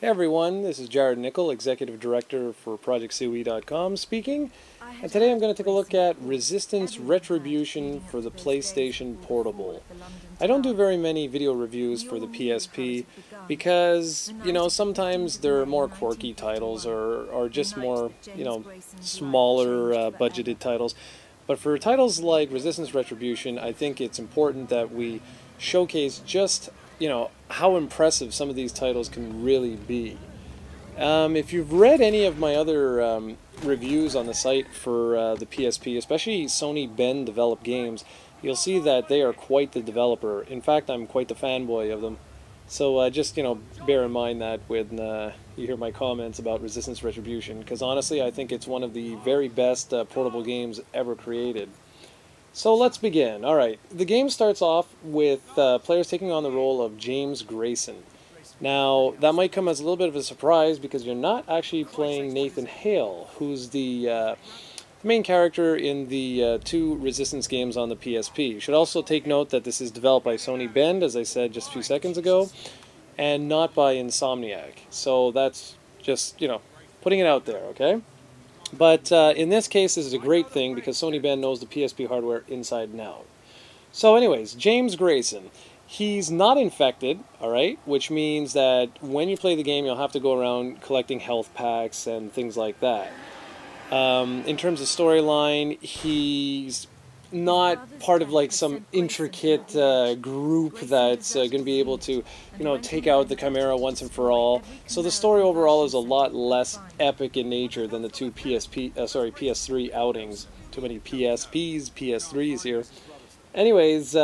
Hey everyone, this is Jarrod Nickel, Executive Director for ProjectSui.com speaking, and today I'm going to take a look at Resistance Retribution for the PlayStation Portable. I don't do very many video reviews for the PSP because, sometimes they're more quirky titles or just more, smaller budgeted titles. But for titles like Resistance Retribution, I think it's important that we showcase just how impressive some of these titles can really be. If you've read any of my other reviews on the site for the PSP, especially Sony Ben developed games, you'll see that they are quite the developer. In fact, I'm quite the fanboy of them. So just, bear in mind that when you hear my comments about Resistance Retribution, because honestly, I think it's one of the very best portable games ever created. So let's begin. Alright, the game starts off with players taking on the role of James Grayson. Now, that might come as a little bit of a surprise because you're not actually playing Nathan Hale, who's the main character in the two Resistance games on the PSP. You should also take note that this is developed by Sony Ben, as I said just a few seconds ago, and not by Insomniac. So that's just, putting it out there, okay? But in this case, this is a great thing because Sony Ben knows the PSP hardware inside and out. So anyways, James Grayson. He's not infected, alright? Which means that when you play the game, you'll have to go around collecting health packs and things like that. In terms of storyline, he's not part of like some intricate group that's going to be able to, take out the Chimera once and for all. So the story overall is a lot less epic in nature than the two PS3 outings. Too many PSPs, PS3s here. Anyways,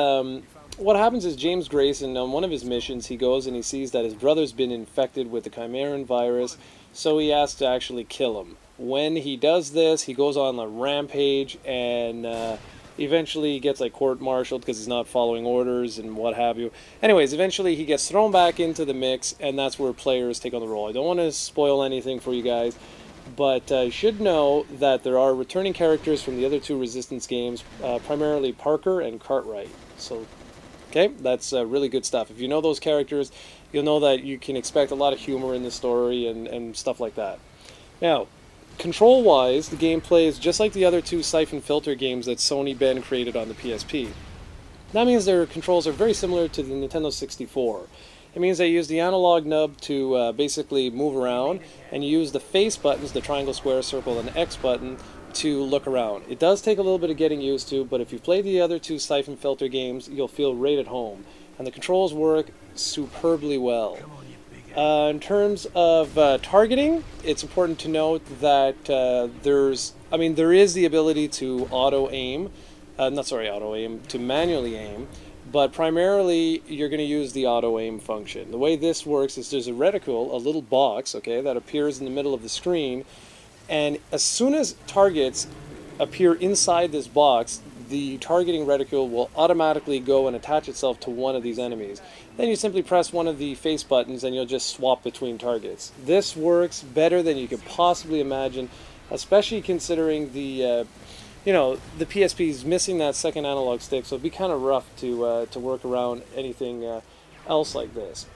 what happens is James Grayson, on one of his missions, he goes and he sees that his brother's been infected with the Chimeran virus, so he has to actually kill him. When he does this, he goes on a rampage and eventually he gets like court-martialed because he's not following orders and what have you. Anyways, eventually he gets thrown back into the mix, and that's where players take on the role. I don't want to spoil anything for you guys, but you should know that there are returning characters from the other two Resistance games, primarily Parker and Cartwright. So, okay, that's really good stuff. If you know those characters, you'll know that you can expect a lot of humor in the story and stuff like that. Now, control-wise, the gameplay is just like the other two Syphon Filter games that Sony Ben created on the PSP. That means their controls are very similar to the Nintendo 64. It means they use the analog nub to basically move around, and you use the face buttons, the triangle, square, circle, and X button, to look around. It does take a little bit of getting used to, but if you play the other two Syphon Filter games, you'll feel right at home. And the controls work superbly well. In terms of targeting, it's important to note that there is the ability to auto-aim, to manually aim, but primarily you're going to use the auto-aim function. The way this works is there's a reticle, a little box, okay, that appears in the middle of the screen, and as soon as targets appear inside this box, the targeting reticle will automatically go and attach itself to one of these enemies. Then you simply press one of the face buttons and you'll just swap between targets. This works better than you could possibly imagine, especially considering the PSP is missing that second analog stick, so it'd be kind of rough to work around anything else like this.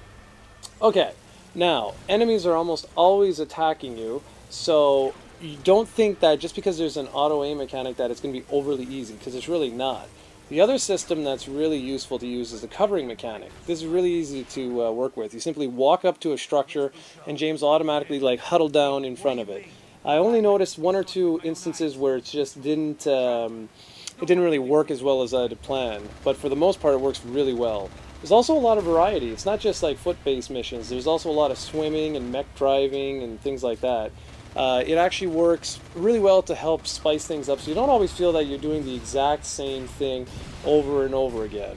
Okay, now, enemies are almost always attacking you, so you don't think that just because there's an auto-aim mechanic that it's going to be overly easy, because it's really not. The other system that's really useful to use is the covering mechanic. This is really easy to work with. You simply walk up to a structure and James will automatically huddle down in front of it. I only noticed one or two instances where it just didn't really work as well as I had planned, but for the most part it works really well. There's also a lot of variety. It's not just like foot-based missions. There's also a lot of swimming and mech driving and things like that. It actually works really well to help spice things up, so you don't always feel that you're doing the exact same thing over and over again.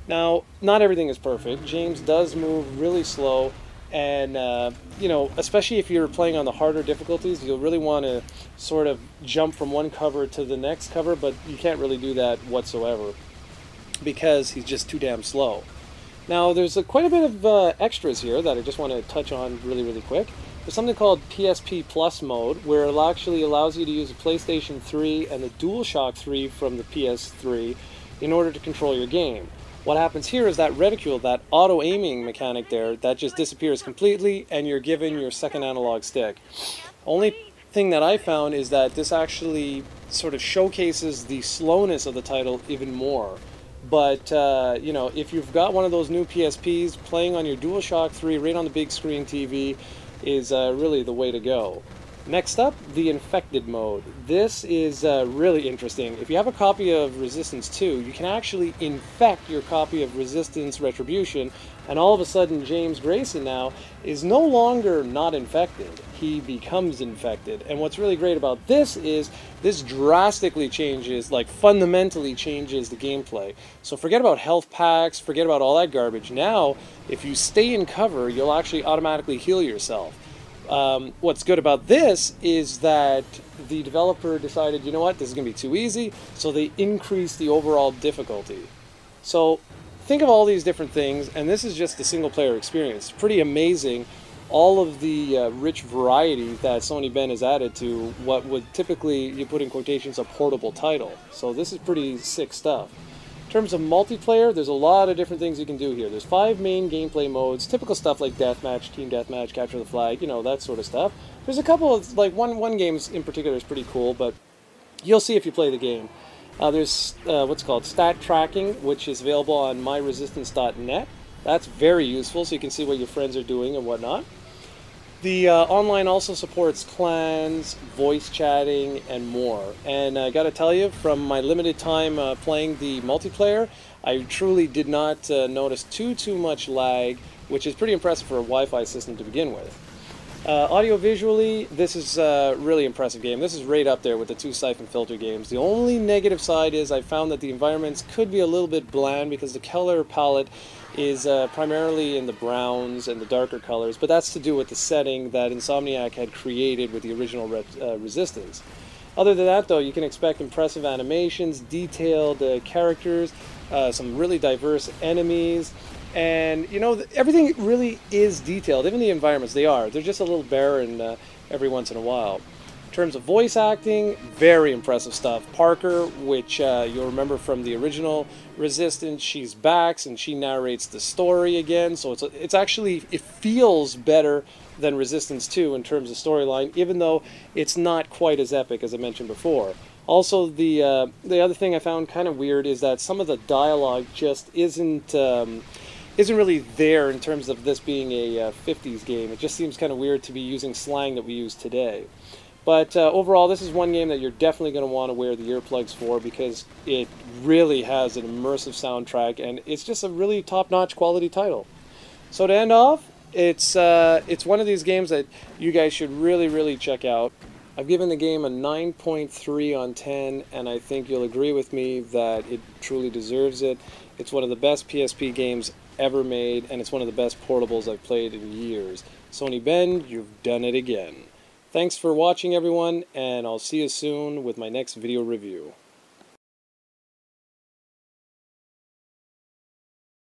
Now, not everything is perfect. James does move really slow, and especially if you're playing on the harder difficulties, you'll really want to sort of jump from one cover to the next cover, but you can't really do that whatsoever because he's just too damn slow. Now, there's quite a bit of extras here that I just want to touch on really quick. There's something called PSP Plus mode, where it actually allows you to use a PlayStation 3 and the DualShock 3 from the PS3 in order to control your game. What happens here is that reticule, that auto-aiming mechanic there, that just disappears completely, and you're given your second analog stick. Only thing that I found is that this actually sort of showcases the slowness of the title even more. But, you know, if you've got one of those new PSPs, playing on your DualShock 3 right on the big screen TV is really the way to go. Next up, the Infected mode. This is really interesting. If you have a copy of Resistance 2, you can actually infect your copy of Resistance Retribution, and all of a sudden James Grayson now is no longer not infected. He becomes infected. And what's really great about this is this drastically changes, like fundamentally changes the gameplay. So forget about health packs, forget about all that garbage. Now, if you stay in cover, you'll actually automatically heal yourself. What's good about this is that the developer decided, you know what, this is going to be too easy, so they increased the overall difficulty. So think of all these different things, and this is just the single-player experience. Pretty amazing, all of the rich variety that Sony Ben has added to what would typically, you put in quotations, a portable title. So this is pretty sick stuff. In terms of multiplayer, there's a lot of different things you can do here. There's 5 main gameplay modes, typical stuff like deathmatch, team deathmatch, capture the flag, you know, that sort of stuff. There's a couple of, like, one game in particular is pretty cool, but you'll see if you play the game. There's what's called stat tracking, which is available on myresistance.net. That's very useful, so you can see what your friends are doing and whatnot. The online also supports clans, voice chatting, and more. And I gotta tell you, from my limited time playing the multiplayer, I truly did not notice too much lag, which is pretty impressive for a Wi-Fi system to begin with. Audio-visually, this is a really impressive game. This is right up there with the 2 Syphon Filter games. The only negative side is I found that the environments could be a little bit bland because the color palette is primarily in the browns and the darker colors, but that's to do with the setting that Insomniac had created with the original Resistance. Other than that, though, you can expect impressive animations, detailed characters, some really diverse enemies, and, you know, everything really is detailed. Even the environments, they're just a little barren every once in a while. In terms of voice acting, very impressive stuff. Parker, which you'll remember from the original Resistance, she's back and she narrates the story again. So it's actually, it feels better than Resistance 2 in terms of storyline, even though it's not quite as epic as I mentioned before. Also, the other thing I found kind of weird is that some of the dialogue just isn't really there in terms of this being a 50s game. It just seems kind of weird to be using slang that we use today. But overall, this is one game that you're definitely going to want to wear the earplugs for because it really has an immersive soundtrack and it's just a really top-notch quality title. So to end off, it's one of these games that you guys should really check out. I've given the game a 9.3 on 10, and I think you'll agree with me that it truly deserves it. It's one of the best PSP games ever made, and it's one of the best portables I've played in years. Sony Ben, you've done it again. Thanks for watching, everyone, and I'll see you soon with my next video review.